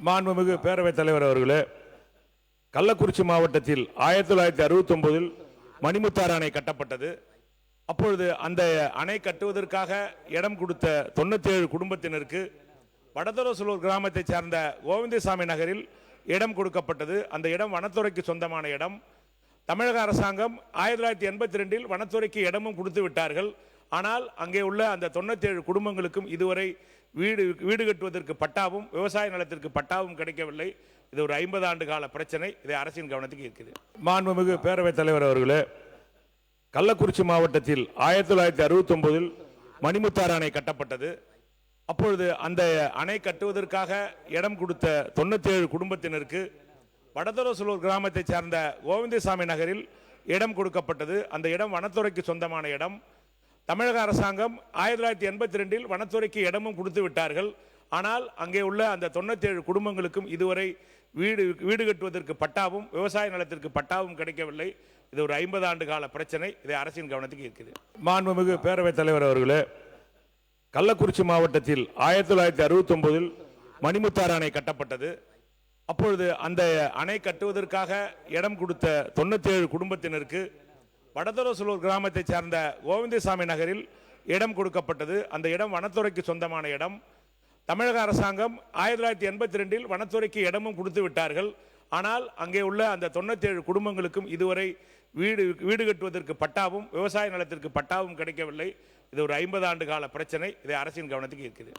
மாண்புமிகு பேரவைத் தலைவர் அவர்களே, கள்ளக்குறிச்சி மாவட்டத்தில் 1969 மணிமுத்தாறு அணை கட்டப்பட்டது. அப்பொழுது அந்த அணை கட்டுவதற்காக இடம் கொடுத்த 97 குடும்பத்தினருக்கு வடதொரசலூர் கிராமத்தை சேர்ந்த கோவிந்தசாமி நகரில் இடம் கொடுக்கப்பட்டது. அந்த இடம் வனத்துறைக்கு சொந்தமான இடம். தமிழக அரசாங்கம் 1982 வனத்துறைக்கு இடமும் கொடுத்து விட்டார்கள். ஆனால் அங்கே உள்ள அந்த 97 குடும்பங்களுக்கும் இதுவரை வீடு கட்டுவதற்கு பட்டாவும் விவசாய நிலத்திற்கு பட்டாவும் கிடைக்கவில்லை. இது ஒரு 50 ஆண்டு கால பிரச்சனை. இதை அரசின் கவனத்துக்கு இருக்குது. மாண்புமிகு பேரவைத் தலைவர் அவர்களே, கள்ளக்குறிச்சி மாவட்டத்தில் 1969 மணிமுத்தாறு அணை கட்டப்பட்டது. அப்பொழுது அந்த அணை கட்டுவதற்காக இடம் கொடுத்த 97 குடும்பத்தினருக்கு வடதொரசலூர் கிராமத்தை சேர்ந்த கோவிந்தசாமி நகரில் இடம் கொடுக்கப்பட்டது. அந்த இடம் வனத்துறைக்கு சொந்தமான இடம். தமிழக அரசாங்கம் 1982 வனத்துறைக்கு இடமும் கொடுத்து விட்டார்கள். ஆனால் அங்கே உள்ள அந்த 97 குடும்பங்களுக்கும் இதுவரை வீடு கட்டுவதற்கு பட்டாவும் விவசாய நிலத்திற்கு பட்டாவும் கிடைக்கவில்லை. இது ஒரு 50 ஆண்டு கால பிரச்சனை. இதை அரசின் கவனத்துக்கு இருக்குது. மாண்புமிகு பேரவைத் தலைவர் அவர்களே, கள்ளக்குறிச்சி மாவட்டத்தில் 1969 மணிமுத்தாறு அணை கட்டப்பட்டது. அப்பொழுது அந்த அணை கட்டுவதற்காக இடம் கொடுத்த 97 குடும்பத்தினருக்கு வடதொரசலூர் கிராமத்தை சேர்ந்த கோவிந்தசாமி நகரில் இடம் கொடுக்கப்பட்டது. அந்த இடம் வனத்துறைக்கு சொந்தமான இடம். தமிழக அரசாங்கம் 1982 வனத்துறைக்கு இடமும் கொடுத்து விட்டார்கள். ஆனால் அங்கே உள்ள அந்த 97 குடும்பங்களுக்கும் இதுவரை வீடு கட்டுவதற்கு பட்டாவும் விவசாய நிலத்திற்கு பட்டாவும் கிடைக்கவில்லை. இது ஒரு 50 ஆண்டு கால பிரச்சனை. இதை அரசின் கவனத்துக்கு இருக்குது.